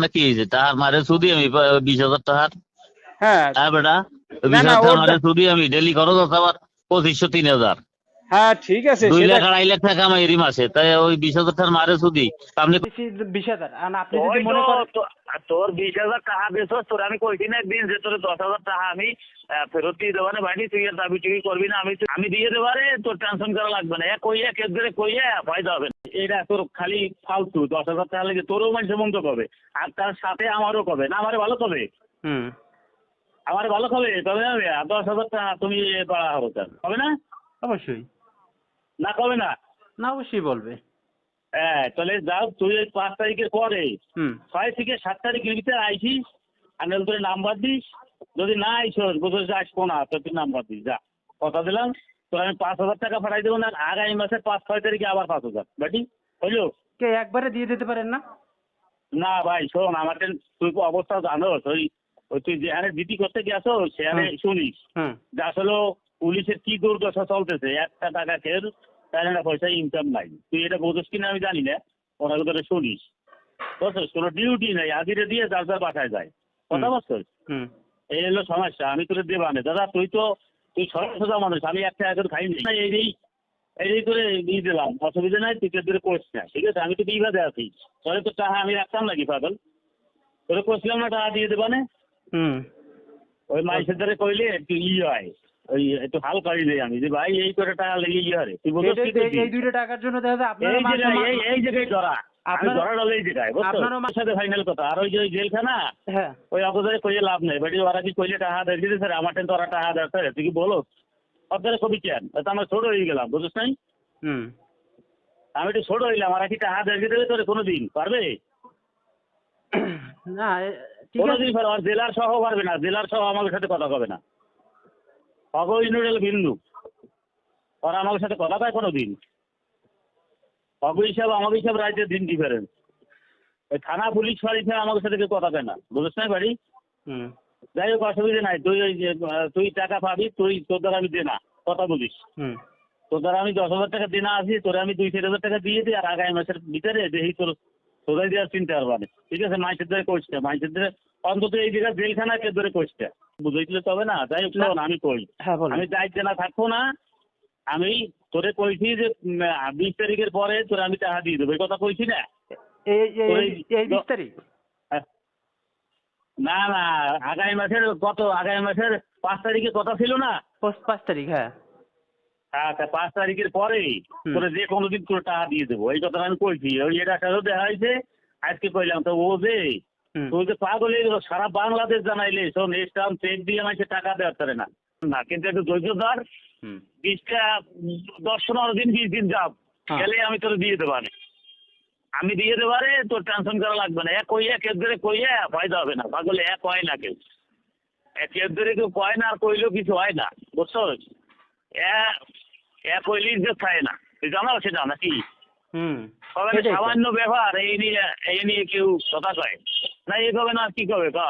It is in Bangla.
নাকি যে তাহার মারে সুদি আমি 20,000 টাকার। হ্যাঁ হ্যাঁ বেটা, না 20,000 না টাকার ওর মারে সুদি আমি ডেলি খরচ আছে আবার 2,500 3,000, হ্যাঁ ঠিক আছে 2 সেটা লাখ 2.5 লাখ টাকা আমার এরই মাসে, তাই ওই 20,000 টাকার মারে সুদি আপনি। 20,000 আর আপনি ওই যদি তো মনে করেন তোর 20,000 টাকা দিয়েছ, তোর আমি কইছি না একদিন যে তোর 10,000 টাকা আমি ফেরত দিয়ে দেবো না ভাই, তুই আর দাবি টুবি করবি না, আমি দিয়ে দেবো রে, তোর টেনশন করা লাগবে না। কইয়া কেস ধরে কইয়া ফায়দা হবে না। এটা তোর খালি ফালতু 10,000 টাকা লাগে, তোরও মানুষ মন্দ কবে, আর তার সাথে আমারও কবে না, আমারে ভালো কবে, হুম আমার ভালো কবে, তবে না 10,000 টাকা তুমি বাড়া হবো হবে না, অবশ্যই না কবে না। না অবশ্যই বলবে। হ্যাঁ তাহলে যাও তুই ওই 5 তারিখের পরে হুম 6 থেকে 7 তারিখের ভিতরে আইসিস, আর নাহলে তোর নাম্বার দিস, যদি না আইসোস বুঝে যে আসবো না তো তুই নাম্বার দিস, যা কথা দিলাম তোর আমি 5,000 টাকা পাঠাই দেবো না, আগামী মাসের 5-6 তারিখে আবার 5,000 বাটি হইলো। কে একবারে দিয়ে দিতে পারেন না? না ভাই শোন, আমাকে তুই অবস্থা জানোস, ওই ওই তুই যেখানে ডিউটি করতে গেছো সেখানে শুনিস হুম যে আসলে পুলিশের কি দুর্দশা চলতেছে, একটা টাকা খেয়ে তার একটা পয়সা ইনকাম নাই, তুই এটা বোঝস কিনা আমি জানি না, ওরা করে শুনিস বুঝছিস, কোনো ডিউটি নাই, হাজিরে দিয়ে যার যার বাসায় যায়, কথা বুঝছিস। হুম এই হলো সমস্যা, আমি তোর দেবা না দাদা, তুই সরল সোজা মানুষ, আমি একটা এখন খাইনি, এই করে দিয়ে দিলাম, অসুবিধা নাই, তুই ধরে কোর্স না, ঠিক আছে, আমি তো বিবাদে আছি, তাহলে তো টাকা আমি রাখতাম নাকি পাগল, তোরে করছিলাম না টাকা দিয়ে দেবা না, হুম ওই মাইসের দ্বারা কইলে একটু হয়, ওই একটু হাল করি দেয় আমি যে ভাই এই করে টাকা লেগে হয়, তুই বলছিস কি করবি? এই 2টা টাকার জন্য দেখা যায় আপনার এই জায়গায় ধরা, আমি ধরা ডলে এই জায়গায় বুঝছো, আমার সাথে ফাইনাল কথা, আর ওই যে ওই জেলখানা হ্যাঁ ওই অবদারে কইলে লাভ নেই, বাড়ি ওরা কি কইলে টাকা দেয় দিতে স্যার, আমার টেন তোরা টাকা দেয় স্যার, তুই কি বলো অবদারে কবি কেন, তো আমরা ছোট হয়ে গেলাম বুঝছিস নাই, হুম আমি একটু ছোট হইলাম, আর কি টাকা দেয় দিতে তোরে কোনোদিন পারবে, না ঠিক আছে কোনোদিন পারবে, আর জেলার সহ পারবে না, জেলার সহ আমাদের সাথে কথা কবে না, অগ ইউনিটেল ভিন্নু, ওরা আমাদের সাথে কথা পায় কোনোদিন, অগ হিসাব আমাকে হিসাব রাজ্যের দিন ডিফারেন্স, ওই থানা পুলিশ ফাঁড়ি আমাদের সাথে কেউ কথা পায় না বুঝছিস নাই বাড়ি। হুম যাই হোক অসুবিধা নাই, তুই ওই যে তুই টাকা পাবি, তোর দ্বারা আমি দে না, কথা বলিস, হুম তোর দ্বারা আমি 10,000 টাকা দিনা আসি, তোরে আমি 2-4,000 টাকা দিয়ে দিই, আর আগামী মাসের ভিতরে দেখি তোর সোজাই দেওয়ার চিন্তা পারবা না, ঠিক আছে, মাইসের ধরে কোচটা, মাইসের ধরে অন্তত এই জায়গায় জেলখানা কে ধরে কোচটা বুঝাইলে তবে না। যাই হোক শোন, আমি কই হ্যাঁ বলুন আমি দায়িত্বে না থাকবো না, আমি তোরে কইছি যে 20 তারিখের পরে তোরে আমি টাকা দিয়ে দেবো, এই কথা কইছি না। এই তোর এই এই 20 তারিখ না না আগামী মাসের আগামী মাসের 5 তারিখে কথা ছিল না, 5 তারিখ হ্যাঁ আচ্ছা 5 তারিখের পরেই তোরে যে কোনোদিন তোর টাকা দিয়ে দেবো, এই কথা আমি কইছি, ওই এটা সাথে দেখা হয়েছে আজকে কইলাম, তো ও যে তুই যে পাগল হয়ে গেল, সারা বাংলাদেশ জানাইলে শোন স্টাম্প চেক দিয়ে আমাকে টাকা দেওয়ার পারে না, না কিন্তু একটু ধৈর্য ধর, 20টা 10-15 দিন 20 দিন যাব গেলে আমি তোর দিয়ে দেবো, আমি দিয়ে দেবারে, তোর টেনশন করা লাগবে না, কেস ধরে কইয়া ফায়দা হবে না, পাগল এক হয় না কেউ, কেস ধরে কেউ কয় না, আর কইলেও কিছু হয় না বুঝছোস, কইলি যে খায় না, তুই জানো সেটা নাকি, সামান্য ব্যাপার এই নিয়ে কেউ কথা কয় না, এই কবে না কি কবে কা।